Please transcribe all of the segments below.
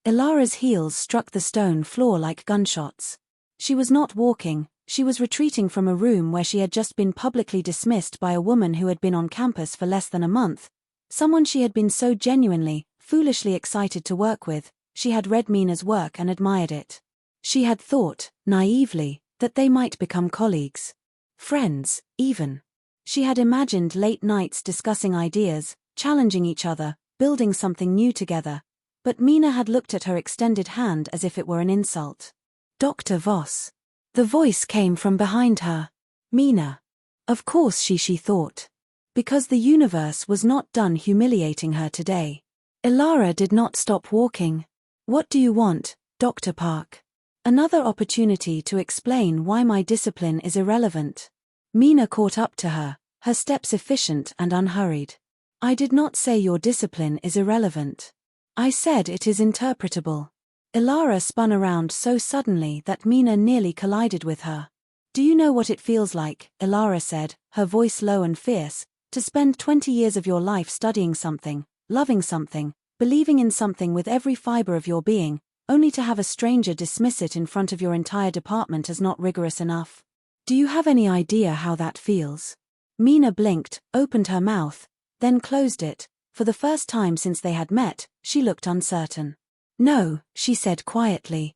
Elara's heels struck the stone floor like gunshots. She was not walking, she was retreating from a room where she had just been publicly dismissed by a woman who had been on campus for less than a month, someone she had been so genuinely, foolishly excited to work with. She had read Mina's work and admired it. She had thought, naively, that they might become colleagues. Friends, even. She had imagined late nights discussing ideas, challenging each other, building something new together. But Mina had looked at her extended hand as if it were an insult. Dr. Voss. The voice came from behind her. Mina. Of course she thought. Because the universe was not done humiliating her today. Elara did not stop walking. What do you want, Dr. Park? Another opportunity to explain why my discipline is irrelevant. Mina caught up to her, her steps efficient and unhurried. I did not say your discipline is irrelevant. I said it is interpretable. Elara spun around so suddenly that Mina nearly collided with her. Do you know what it feels like, Elara said, her voice low and fierce, to spend 20 years of your life studying something, loving something, believing in something with every fiber of your being, only to have a stranger dismiss it in front of your entire department as not rigorous enough? Do you have any idea how that feels? Mina blinked, opened her mouth, then closed it. For the first time since they had met, she looked uncertain. No, she said quietly.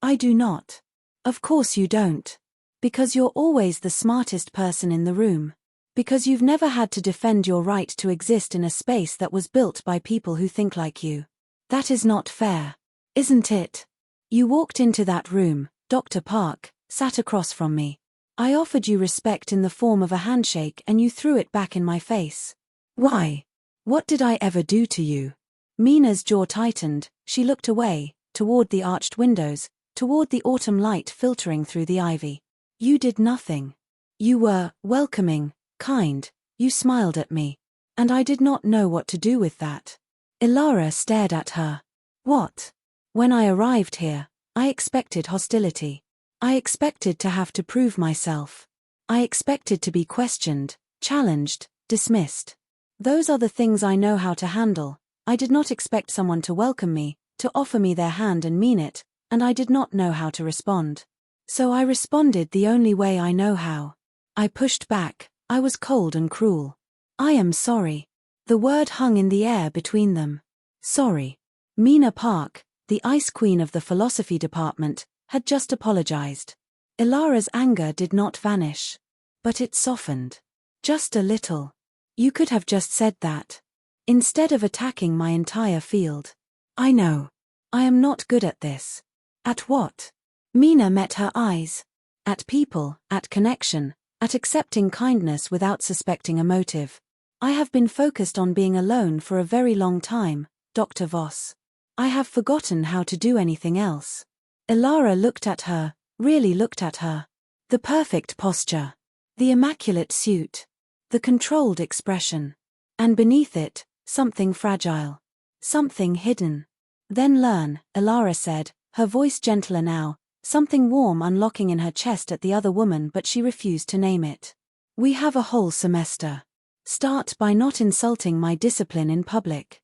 I do not. Of course you don't. Because you're always the smartest person in the room. Because you've never had to defend your right to exist in a space that was built by people who think like you. That is not fair. Isn't it? You walked into that room, Dr. Park, sat across from me. I offered you respect in the form of a handshake and you threw it back in my face. Why? What did I ever do to you? Mina's jaw tightened, she looked away, toward the arched windows, toward the autumn light filtering through the ivy. You did nothing. You were welcoming, kind, you smiled at me. And I did not know what to do with that. Elara stared at her. What? When I arrived here, I expected hostility. I expected to have to prove myself. I expected to be questioned, challenged, dismissed. Those are the things I know how to handle. I did not expect someone to welcome me, to offer me their hand and mean it, and I did not know how to respond. So I responded the only way I know how. I pushed back, I was cold and cruel. I am sorry. The word hung in the air between them. Sorry. Mina Park, the ice queen of the philosophy department, had just apologized. Elara's anger did not vanish. But it softened. Just a little. You could have just said that. Instead of attacking my entire field. I know. I am not good at this. At what? Mina met her eyes. At people, at connection, at accepting kindness without suspecting a motive. I have been focused on being alone for a very long time, Dr. Voss. I have forgotten how to do anything else. Elara looked at her, really looked at her. The perfect posture. The immaculate suit. The controlled expression. And beneath it, something fragile. Something hidden. Then learn, Elara said, her voice gentler now, something warm unlocking in her chest at the other woman, but she refused to name it. We have a whole semester. Start by not insulting my discipline in public.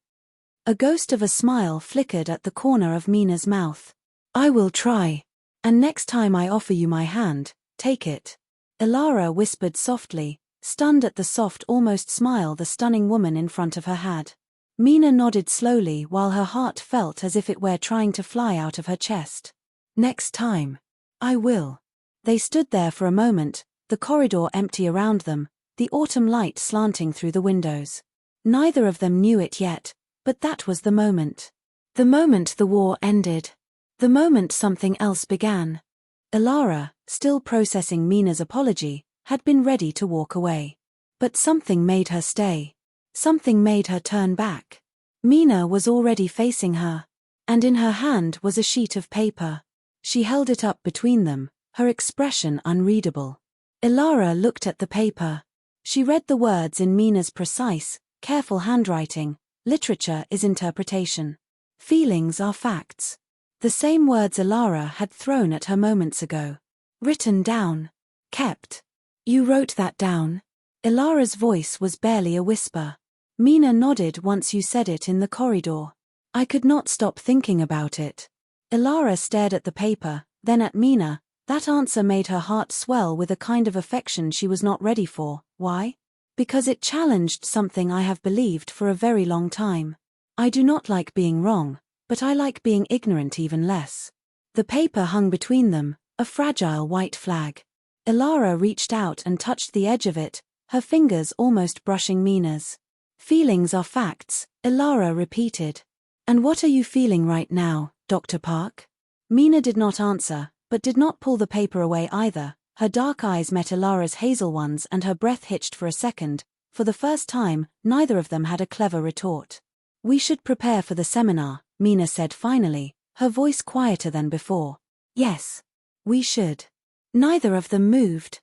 A ghost of a smile flickered at the corner of Mina's mouth. I will try. And next time I offer you my hand, take it. Elara whispered softly, stunned at the soft almost smile the stunning woman in front of her had. Mina nodded slowly while her heart felt as if it were trying to fly out of her chest. Next time. I will. They stood there for a moment, the corridor empty around them, the autumn light slanting through the windows. Neither of them knew it yet, but that was the moment. The moment the war ended. The moment something else began. Elara, still processing Mina's apology, had been ready to walk away. But something made her stay. Something made her turn back. Mina was already facing her. And in her hand was a sheet of paper. She held it up between them, her expression unreadable. Elara looked at the paper. She read the words in Mina's precise, careful handwriting. Literature is interpretation. Feelings are facts. The same words Elara had thrown at her moments ago. Written down. Kept. You wrote that down? Elara's voice was barely a whisper. Mina nodded once you said it in the corridor. I could not stop thinking about it. Elara stared at the paper, then at Mina. That answer made her heart swell with a kind of affection she was not ready for. Why? Because it challenged something I have believed for a very long time. I do not like being wrong, but I like being ignorant even less. The paper hung between them, a fragile white flag. Elara reached out and touched the edge of it, her fingers almost brushing Mina's. Feelings are facts, Elara repeated. And what are you feeling right now, Dr. Park? Mina did not answer, but did not pull the paper away either. Her dark eyes met Elara's hazel ones and her breath hitched for a second. For the first time, neither of them had a clever retort. We should prepare for the seminar, Mina said finally, her voice quieter than before. Yes. We should. Neither of them moved.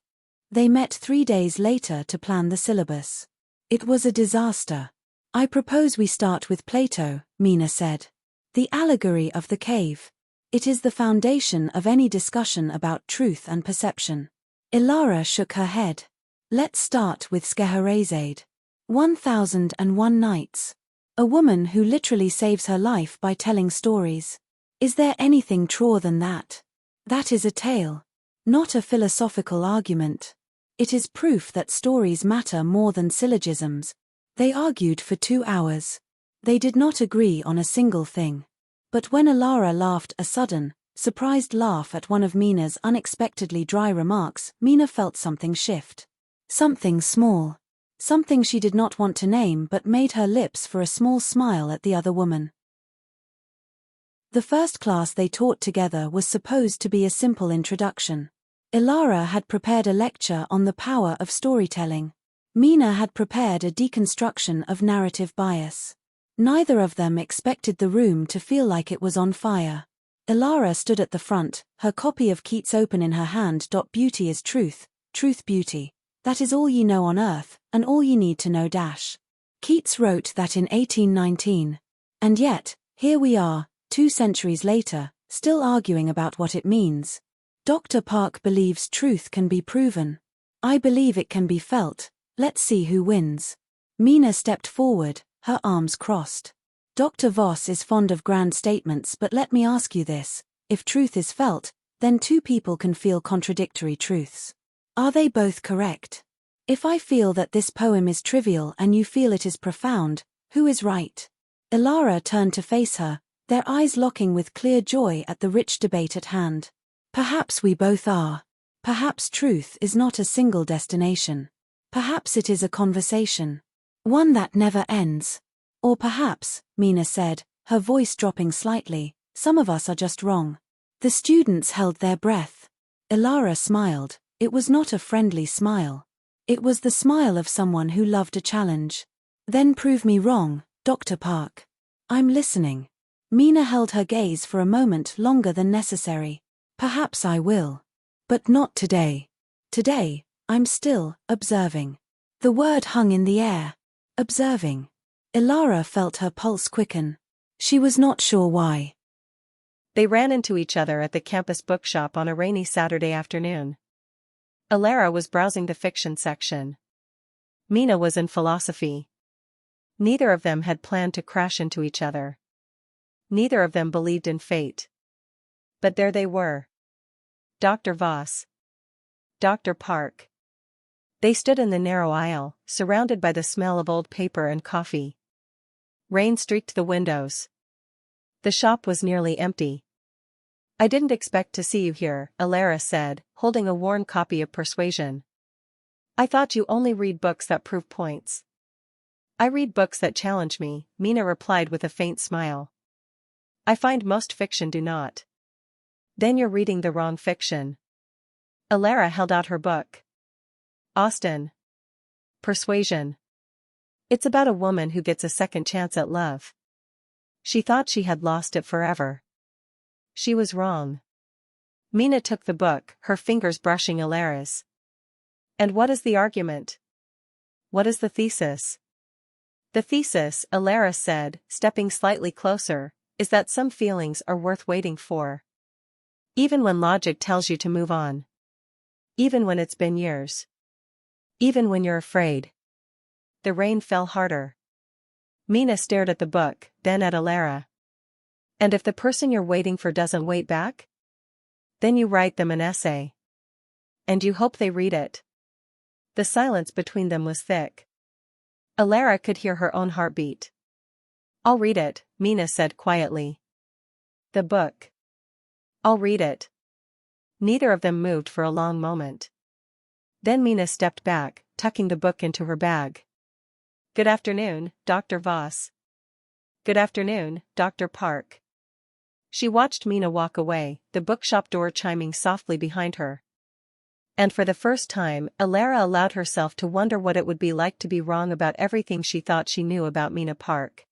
They met 3 days later to plan the syllabus. It was a disaster. I propose we start with Plato, Mina said. The allegory of the cave. It is the foundation of any discussion about truth and perception. Elara shook her head. Let's start with Scheherazade. 1001 Nights. A woman who literally saves her life by telling stories. Is there anything truer than that? That is a tale. Not a philosophical argument. It is proof that stories matter more than syllogisms. They argued for 2 hours. They did not agree on a single thing. But when Elara laughed a sudden, surprised laugh at one of Mina's unexpectedly dry remarks, Mina felt something shift. Something small. Something she did not want to name but made her lips for a small smile at the other woman. The first class they taught together was supposed to be a simple introduction. Elara had prepared a lecture on the power of storytelling. Mina had prepared a deconstruction of narrative bias. Neither of them expected the room to feel like it was on fire. Elara stood at the front, her copy of Keats open in her hand. Beauty is truth, truth beauty. That is all ye know on earth, and all ye need to know. Keats wrote that in 1819. And yet, here we are, 2 centuries later, still arguing about what it means. Dr. Park believes truth can be proven. I believe it can be felt. Let's see who wins. Mina stepped forward, her arms crossed. Dr. Voss is fond of grand statements, but let me ask you this. If truth is felt, then 2 people can feel contradictory truths. Are they both correct? If I feel that this poem is trivial and you feel it is profound, who is right? Elara turned to face her, their eyes locking with clear joy at the rich debate at hand. Perhaps we both are. Perhaps truth is not a single destination. Perhaps it is a conversation. One that never ends. Or perhaps, Mina said, her voice dropping slightly, some of us are just wrong. The students held their breath. Elara smiled. It was not a friendly smile. It was the smile of someone who loved a challenge. Then prove me wrong, Dr. Park. I'm listening. Mina held her gaze for a moment longer than necessary. Perhaps I will. But not today. Today, I'm still observing. The word hung in the air. Observing. Elara felt her pulse quicken. She was not sure why. They ran into each other at the campus bookshop on a rainy Saturday afternoon. Elara was browsing the fiction section. Mina was in philosophy. Neither of them had planned to crash into each other. Neither of them believed in fate. But there they were. Dr. Voss. Dr. Park. They stood in the narrow aisle, surrounded by the smell of old paper and coffee. Rain streaked the windows. The shop was nearly empty. I didn't expect to see you here, Elara said, holding a worn copy of Persuasion. I thought you only read books that prove points. I read books that challenge me, Mina replied with a faint smile. I find most fiction do not. Then you're reading the wrong fiction. Elara held out her book. Austen. Persuasion. It's about a woman who gets a second chance at love. She thought she had lost it forever. She was wrong. Mina took the book, her fingers brushing Elara's. And what is the argument? What is the thesis? The thesis, Elara said, stepping slightly closer, is that some feelings are worth waiting for. Even when logic tells you to move on. Even when it's been years. Even when you're afraid. The rain fell harder. Mina stared at the book, then at Elara. And if the person you're waiting for doesn't wait back? Then you write them an essay. And you hope they read it. The silence between them was thick. Elara could hear her own heartbeat. I'll read it, Mina said quietly. The book. I'll read it. Neither of them moved for a long moment. Then Mina stepped back, tucking the book into her bag. Good afternoon, Dr. Voss. Good afternoon, Dr. Park. She watched Mina walk away, the bookshop door chiming softly behind her. And for the first time, Elara allowed herself to wonder what it would be like to be wrong about everything she thought she knew about Mina Park.